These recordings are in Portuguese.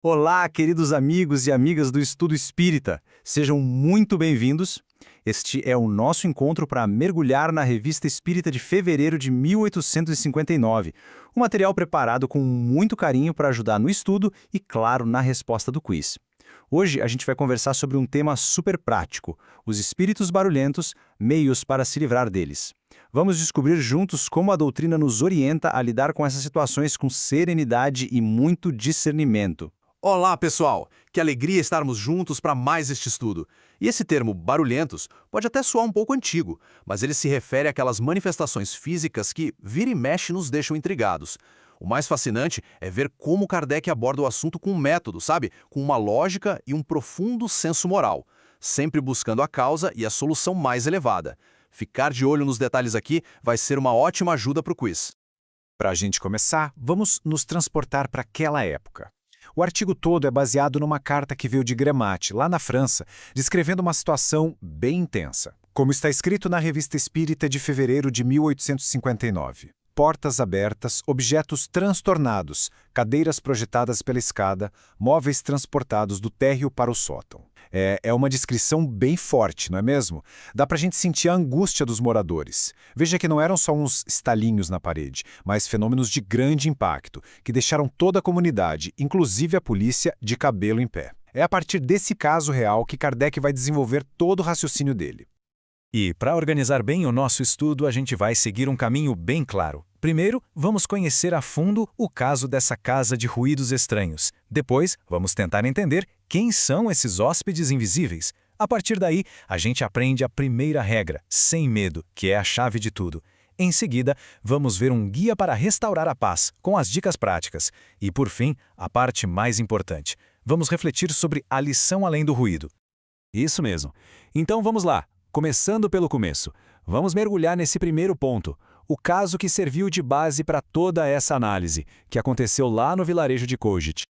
Olá, queridos amigos e amigas do Estudo Espírita. Sejam muito bem-vindos. Este é o nosso encontro para mergulhar na Revista Espírita de fevereiro de 1859, um material preparado com muito carinho para ajudar no estudo e, claro, na resposta do quiz. Hoje a gente vai conversar sobre um tema super prático, os espíritos barulhentos, meios para se livrar deles. Vamos descobrir juntos como a doutrina nos orienta a lidar com essas situações com serenidade e muito discernimento. Olá, pessoal! Que alegria estarmos juntos para mais este estudo. E esse termo barulhentos pode até soar um pouco antigo, mas ele se refere àquelas manifestações físicas que, vira e mexe, nos deixam intrigados. O mais fascinante é ver como Kardec aborda o assunto com um método, sabe? Com uma lógica e um profundo senso moral, sempre buscando a causa e a solução mais elevada. Ficar de olho nos detalhes aqui vai ser uma ótima ajuda para o quiz. Para a gente começar, vamos nos transportar para aquela época. O artigo todo é baseado numa carta que veio de Gremate, lá na França, descrevendo uma situação bem intensa. Como está escrito na Revista Espírita de fevereiro de 1859. Portas abertas, objetos transtornados, cadeiras projetadas pela escada, móveis transportados do térreo para o sótão. É uma descrição bem forte, não é mesmo? Dá pra gente sentir a angústia dos moradores. Veja que não eram só uns estalinhos na parede, mas fenômenos de grande impacto, que deixaram toda a comunidade, inclusive a polícia, de cabelo em pé. É a partir desse caso real que Kardec vai desenvolver todo o raciocínio dele. E, para organizar bem o nosso estudo, a gente vai seguir um caminho bem claro. Primeiro, vamos conhecer a fundo o caso dessa casa de ruídos estranhos. Depois, vamos tentar entender quem são esses hóspedes invisíveis. A partir daí, a gente aprende a primeira regra, sem medo, que é a chave de tudo. Em seguida, vamos ver um guia para restaurar a paz, com as dicas práticas. E, por fim, a parte mais importante. Vamos refletir sobre a lição além do ruído. Isso mesmo. Então vamos lá. Começando pelo começo, vamos mergulhar nesse primeiro ponto, o caso que serviu de base para toda essa análise, que aconteceu lá no vilarejo de Kojit.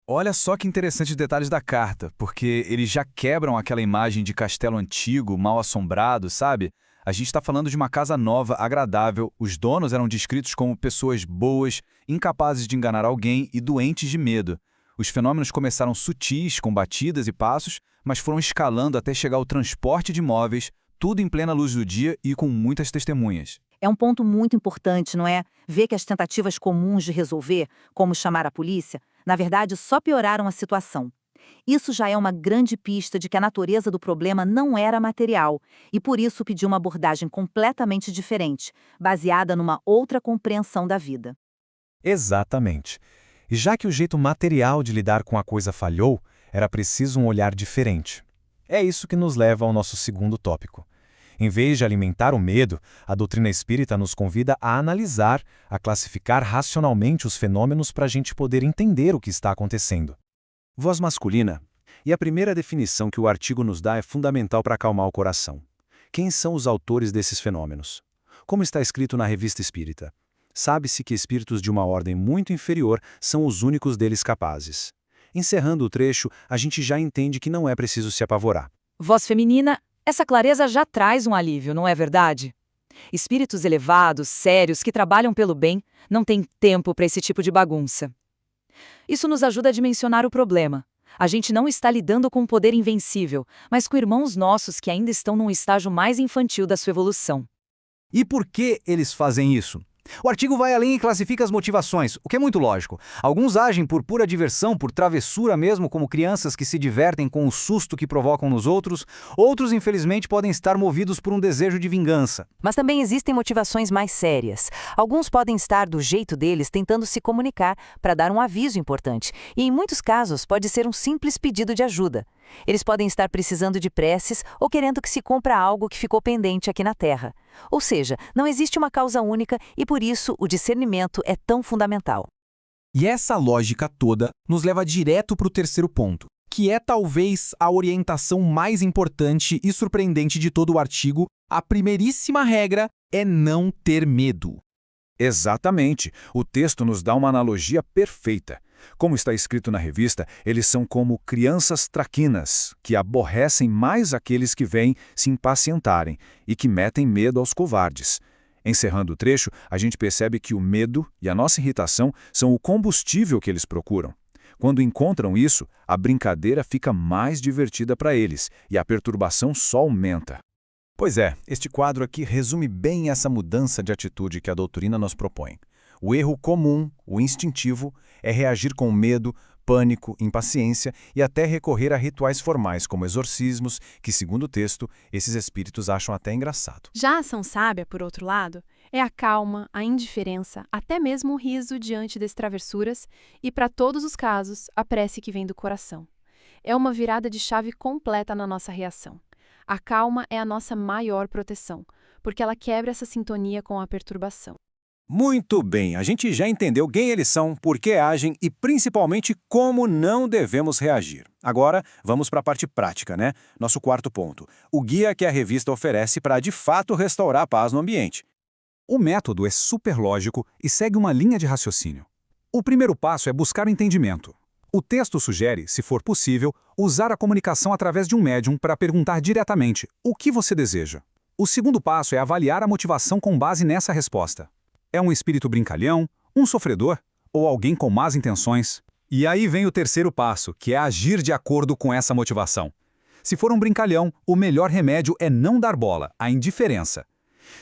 Olha só que interessantes detalhes da carta, porque eles já quebram aquela imagem de castelo antigo, mal assombrado, sabe? A gente está falando de uma casa nova, agradável, os donos eram descritos como pessoas boas, incapazes de enganar alguém e doentes de medo. Os fenômenos começaram sutis, com batidas e passos, mas foram escalando até chegar ao transporte de móveis, tudo em plena luz do dia e com muitas testemunhas. É um ponto muito importante, não é? Ver que as tentativas comuns de resolver, como chamar a polícia, na verdade só pioraram a situação. Isso já é uma grande pista de que a natureza do problema não era material e por isso pediu uma abordagem completamente diferente, baseada numa outra compreensão da vida. Exatamente. E já que o jeito material de lidar com a coisa falhou, era preciso um olhar diferente. É isso que nos leva ao nosso segundo tópico. Em vez de alimentar o medo, a doutrina espírita nos convida a analisar, a classificar racionalmente os fenômenos para a gente poder entender o que está acontecendo. Voz masculina. E a primeira definição que o artigo nos dá é fundamental para acalmar o coração. Quem são os autores desses fenômenos? Como está escrito na Revista Espírita? Sabe-se que espíritos de uma ordem muito inferior são os únicos deles capazes. Encerrando o trecho, a gente já entende que não é preciso se apavorar. Voz feminina, essa clareza já traz um alívio, não é verdade? Espíritos elevados, sérios, que trabalham pelo bem, não têm tempo para esse tipo de bagunça. Isso nos ajuda a dimensionar o problema. A gente não está lidando com um poder invencível, mas com irmãos nossos que ainda estão num estágio mais infantil da sua evolução. E por que eles fazem isso? O artigo vai além e classifica as motivações, o que é muito lógico. Alguns agem por pura diversão, por travessura mesmo, como crianças que se divertem com o susto que provocam nos outros. Outros, infelizmente, podem estar movidos por um desejo de vingança. Mas também existem motivações mais sérias. Alguns podem estar do jeito deles tentando se comunicar para dar um aviso importante. E em muitos casos pode ser um simples pedido de ajuda. Eles podem estar precisando de preces ou querendo que se cumpra algo que ficou pendente aqui na Terra. Ou seja, não existe uma causa única e por isso o discernimento é tão fundamental. E essa lógica toda nos leva direto para o terceiro ponto, que é talvez a orientação mais importante e surpreendente de todo o artigo. A primeiríssima regra é não ter medo. Exatamente. O texto nos dá uma analogia perfeita. Como está escrito na revista, eles são como crianças traquinas, que aborrecem mais aqueles que vêm se impacientarem e que metem medo aos covardes. Encerrando o trecho, a gente percebe que o medo e a nossa irritação são o combustível que eles procuram. Quando encontram isso, a brincadeira fica mais divertida para eles e a perturbação só aumenta. Pois é, este quadro aqui resume bem essa mudança de atitude que a doutrina nos propõe. O erro comum, o instintivo, é reagir com medo, pânico, impaciência e até recorrer a rituais formais como exorcismos, que, segundo o texto, esses espíritos acham até engraçado. Já a ação sábia, por outro lado, é a calma, a indiferença, até mesmo o riso diante das travessuras e, para todos os casos, a prece que vem do coração. É uma virada de chave completa na nossa reação. A calma é a nossa maior proteção, porque ela quebra essa sintonia com a perturbação. Muito bem, a gente já entendeu quem eles são, por que agem e principalmente como não devemos reagir. Agora, vamos para a parte prática, né? Nosso quarto ponto. O guia que a revista oferece para de fato restaurar a paz no ambiente. O método é super lógico e segue uma linha de raciocínio. O primeiro passo é buscar o entendimento. O texto sugere, se for possível, usar a comunicação através de um médium para perguntar diretamente o que você deseja. O segundo passo é avaliar a motivação com base nessa resposta. É um espírito brincalhão, um sofredor ou alguém com más intenções? E aí vem o terceiro passo, que é agir de acordo com essa motivação. Se for um brincalhão, o melhor remédio é não dar bola, a indiferença.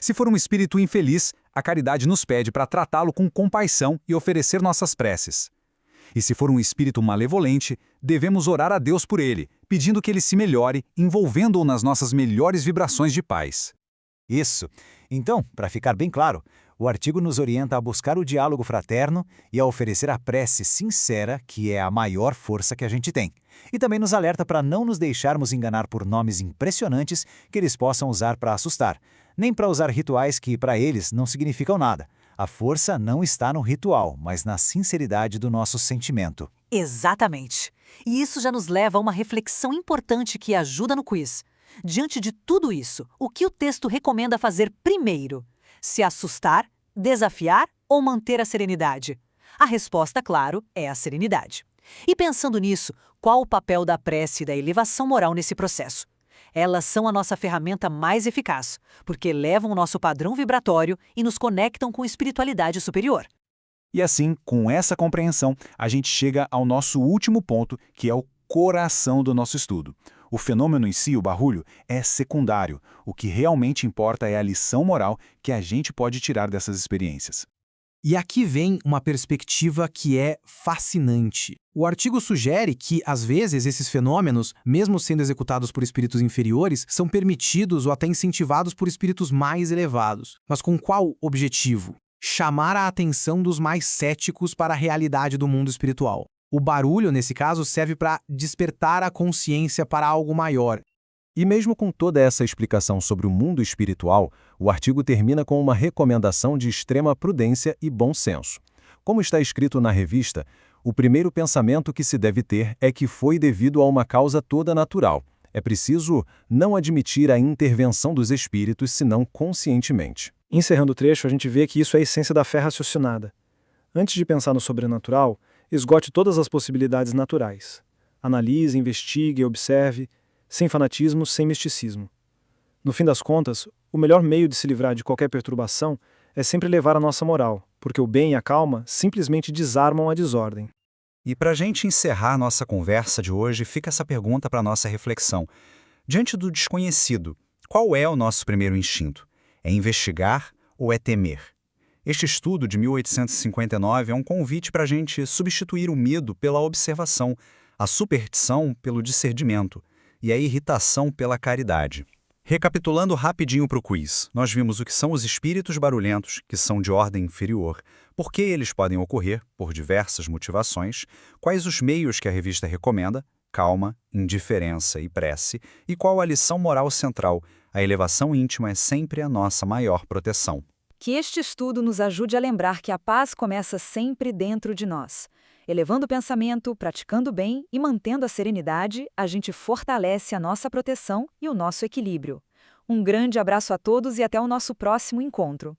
Se for um espírito infeliz, a caridade nos pede para tratá-lo com compaixão e oferecer nossas preces. E se for um espírito malevolente, devemos orar a Deus por ele, pedindo que ele se melhore, envolvendo-o nas nossas melhores vibrações de paz. Isso. Então, para ficar bem claro, o artigo nos orienta a buscar o diálogo fraterno e a oferecer a prece sincera, que é a maior força que a gente tem. E também nos alerta para não nos deixarmos enganar por nomes impressionantes que eles possam usar para assustar, nem para usar rituais que, para eles, não significam nada. A força não está no ritual, mas na sinceridade do nosso sentimento. Exatamente. E isso já nos leva a uma reflexão importante que ajuda no quiz. Diante de tudo isso, o que o texto recomenda fazer primeiro? Se assustar, desafiar ou manter a serenidade? A resposta, claro, é a serenidade. E pensando nisso, qual o papel da prece e da elevação moral nesse processo? Elas são a nossa ferramenta mais eficaz, porque elevam o nosso padrão vibratório e nos conectam com espiritualidade superior. E assim, com essa compreensão, a gente chega ao nosso último ponto, que é o coração do nosso estudo. O fenômeno em si, o barulho, é secundário. O que realmente importa é a lição moral que a gente pode tirar dessas experiências. E aqui vem uma perspectiva que é fascinante. O artigo sugere que, às vezes, esses fenômenos, mesmo sendo executados por espíritos inferiores, são permitidos ou até incentivados por espíritos mais elevados. Mas com qual objetivo? Chamar a atenção dos mais céticos para a realidade do mundo espiritual. O barulho, nesse caso, serve para despertar a consciência para algo maior. E mesmo com toda essa explicação sobre o mundo espiritual, o artigo termina com uma recomendação de extrema prudência e bom senso. Como está escrito na revista, o primeiro pensamento que se deve ter é que foi devido a uma causa toda natural. É preciso não admitir a intervenção dos espíritos, senão conscientemente. Encerrando o trecho, a gente vê que isso é a essência da fé raciocinada. Antes de pensar no sobrenatural, esgote todas as possibilidades naturais. Analise, investigue, observe, sem fanatismo, sem misticismo. No fim das contas, o melhor meio de se livrar de qualquer perturbação é sempre levar a nossa moral, porque o bem e a calma simplesmente desarmam a desordem. E para a gente encerrar nossa conversa de hoje, fica essa pergunta para a nossa reflexão. Diante do desconhecido, qual é o nosso primeiro instinto? É investigar ou é temer? Este estudo de 1859 é um convite para a gente substituir o medo pela observação, a superstição pelo discernimento e a irritação pela caridade. Recapitulando rapidinho para o quiz, nós vimos o que são os espíritos barulhentos, que são de ordem inferior, por que eles podem ocorrer, por diversas motivações, quais os meios que a revista recomenda, calma, indiferença e prece, e qual a lição moral central, a elevação íntima é sempre a nossa maior proteção. Que este estudo nos ajude a lembrar que a paz começa sempre dentro de nós. Elevando o pensamento, praticando bem e mantendo a serenidade, a gente fortalece a nossa proteção e o nosso equilíbrio. Um grande abraço a todos e até o nosso próximo encontro.